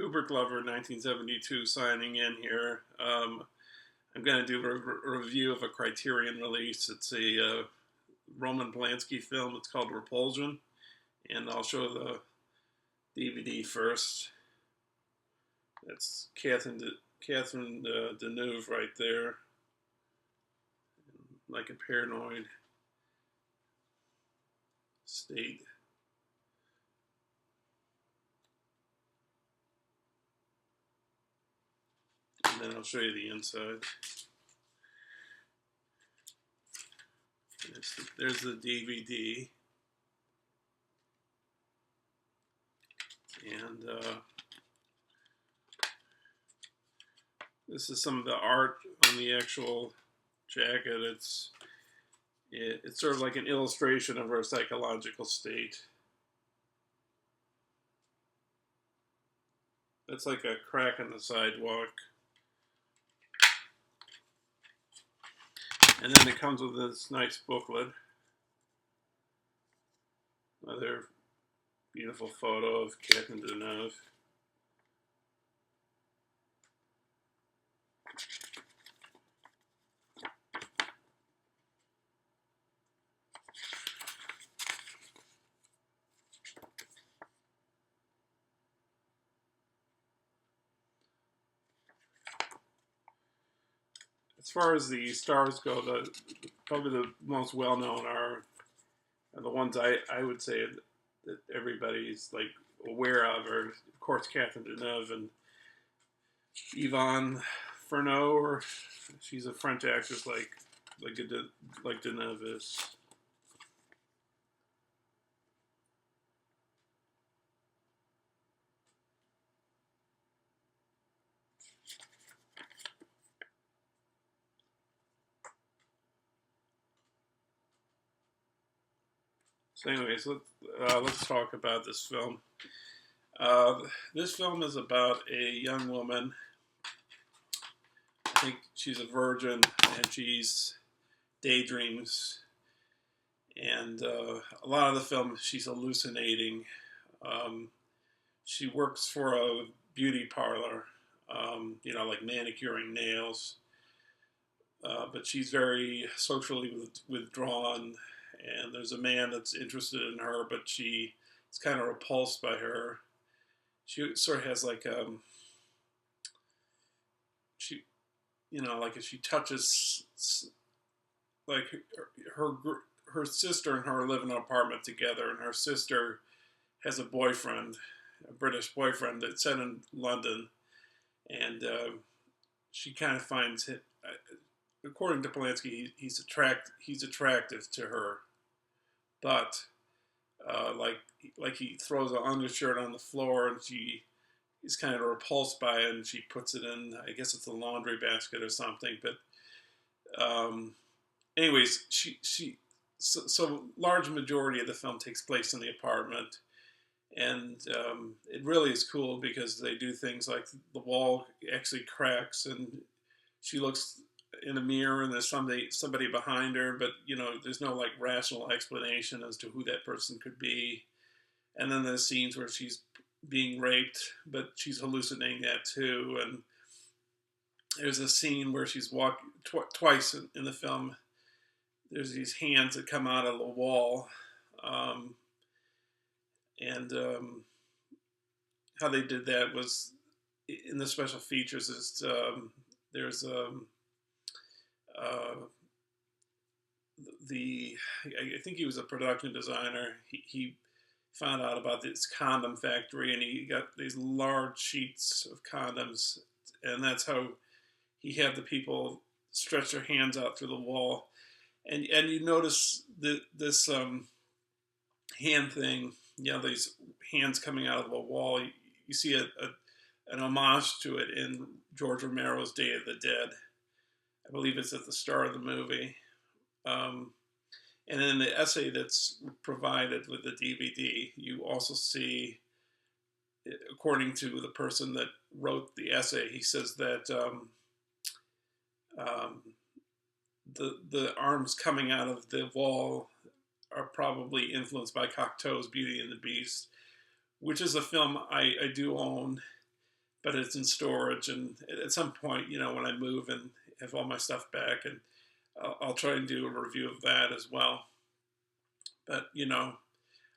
Kubrick Lover 1972 signing in here. I'm going to do a review of a Criterion release. It's a Roman Polanski film. It's called Repulsion, and I'll show the DVD first. That's Catherine Deneuve right there, like a paranoid state. And then I'll show you the inside. There's the DVD. And this is some of the art on the actual jacket. It's sort of like an illustration of her psychological state. That's like a crack in the sidewalk. And then it comes with this nice booklet. Another beautiful photo of Catherine Deneuve. As far as the stars go, probably the most well-known are the ones I would say that everybody's like aware of are, of course, Catherine Deneuve and Yvonne Furneaux, or she's a French actress like Deneuve is. So anyways, let's talk about this film. This film is about a young woman. I think she's a virgin, and she's daydreams. And a lot of the film, she's hallucinating. She works for a beauty parlor, like manicuring nails. But she's very socially withdrawn, and there's a man that's interested in her, but she is kind of repulsed by her. She sort of has like like if she touches, like her sister and her live in an apartment together, and her sister has a boyfriend, a British boyfriend that's set in London, and she kind of finds it. According to Polanski, he's attractive to her, but like he throws an undershirt on the floor, and she is kind of repulsed by it, and she puts it in, I guess it's a laundry basket or something. But anyways, so large majority of the film takes place in the apartment, and it really is cool because they do things like the wall actually cracks, and she looks in a mirror and there's somebody behind her, but there's no like rational explanation as to who that person could be. And then there's scenes where she's being raped, but she's hallucinating that too. And there's a scene where she's walking twice in the film. There's these hands that come out of the wall, and how they did that was in the special features. Is there's I think he was a production designer. He found out about this condom factory, and he got these large sheets of condoms, and that's how he had the people stretch their hands out through the wall. And you notice this hand thing, these hands coming out of the wall. You see an homage to it in George Romero's Day of the Dead. I believe it's at the start of the movie. And in the essay that's provided with the DVD, you also see, according to the person that wrote the essay, he says that the arms coming out of the wall are probably influenced by Cocteau's Beauty and the Beast, which is a film I do own. but it's in storage. And at some point, when I move and have all my stuff back, and I'll try and do a review of that as well. But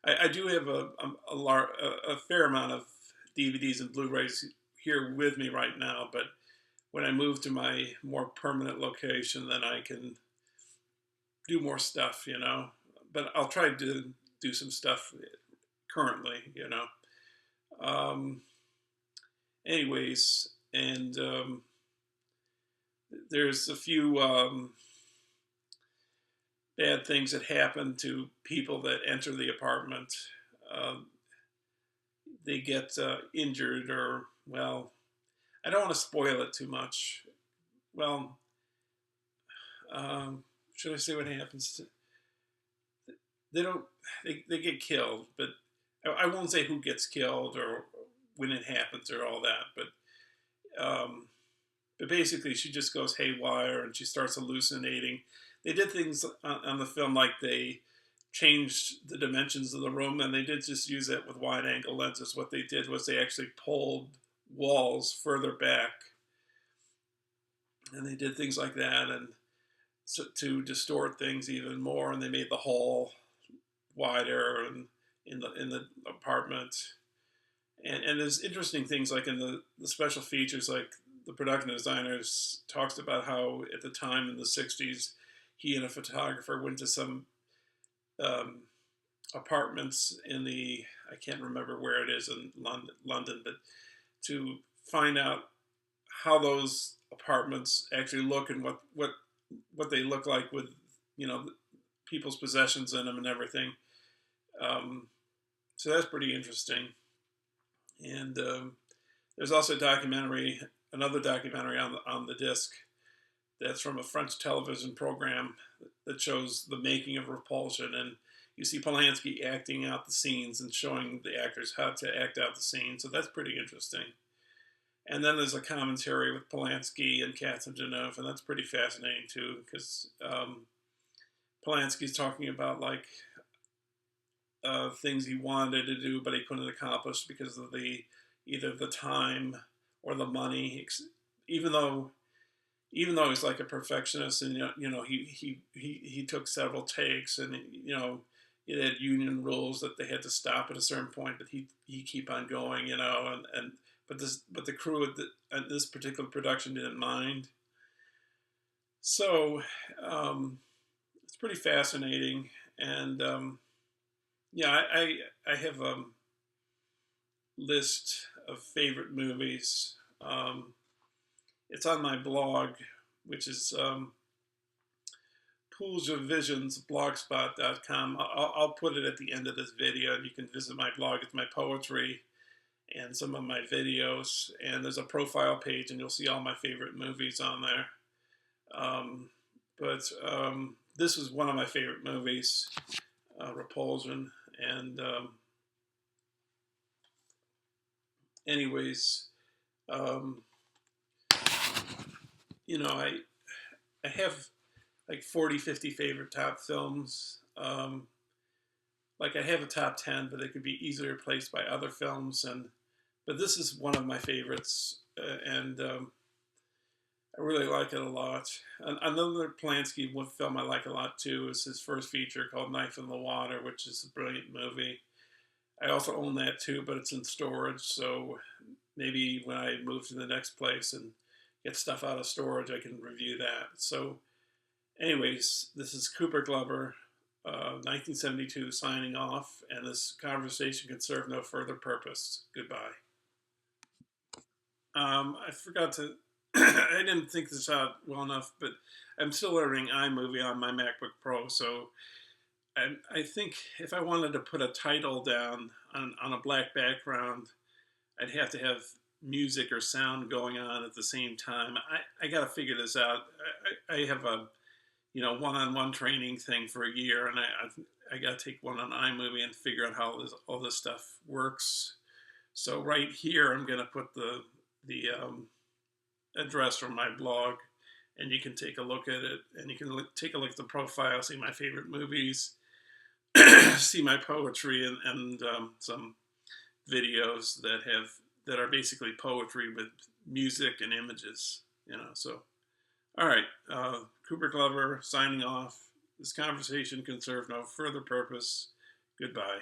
I do have a fair amount of DVDs and Blu-rays here with me right now. But when I move to my more permanent location, then I can do more stuff, But I'll try to do some stuff currently, Anyways, and there's a few bad things that happen to people that enter the apartment. They get injured, or, well, I don't want to spoil it too much. Well, should I say what happens? They don't. They get killed, but I won't say who gets killed or when it happens or all that. But basically, she just goes haywire and she starts hallucinating. They did things on the film like they changed the dimensions of the room, and they did just use it with wide-angle lenses. What they did was they actually pulled walls further back, and they did things like that, and so, to distort things even more. And they made the hall wider and in the apartment. And there's interesting things like in the special features, like the production designers talks about how at the time in the 60s, he and a photographer went to some apartments in I can't remember where it is in London, but to find out how those apartments actually look and what they look like with, people's possessions in them and everything. So that's pretty interesting. And there's also another documentary on the disc that's from a French television program that shows the making of Repulsion. And you see Polanski acting out the scenes and showing the actors how to act out the scenes. So that's pretty interesting. And then there's a commentary with Polanski and Catherine Deneuve, and that's pretty fascinating too, because Polanski's talking about things he wanted to do, but he couldn't accomplish because of either the time or the money. Even though he's like a perfectionist, and he took several takes, and it had union rules that they had to stop at a certain point, but he keep on going, but the crew at this particular production didn't mind. So it's pretty fascinating. And I have a list of favorite movies. It's on my blog, which is poolsofvisionsblogspot.com. I'll put it at the end of this video, and you can visit my blog. It's my poetry and some of my videos, and there's a profile page, and you'll see all my favorite movies on there. But this was one of my favorite movies, Repulsion. And anyways, I have like 40, 50 favorite top films. Like I have a top 10, but they could be easily replaced by other films. But this is one of my favorites, and I really like it a lot. Another Polanski film I like a lot too is his first feature called Knife in the Water, which is a brilliant movie. I also own that too, but it's in storage, so maybe when I move to the next place and get stuff out of storage, I can review that. So anyways, this is Cooper Glover, 1972, signing off, and this conversation can serve no further purpose. Goodbye. I forgot to, I didn't think this out well enough, but I'm still learning iMovie on my MacBook Pro, so I think if I wanted to put a title down on a black background, I'd have to have music or sound going on at the same time. I got to figure this out. I have a one-on-one training thing for a year, and I got to take one on iMovie and figure out how all this stuff works. So right here, I'm going to put the address from my blog, and you can take a look at it, and you can take a look at the profile, see my favorite movies, see my poetry, and some videos that have that are basically poetry with music and images. So all right, Cooper Glover signing off. This conversation can serve no further purpose. Goodbye.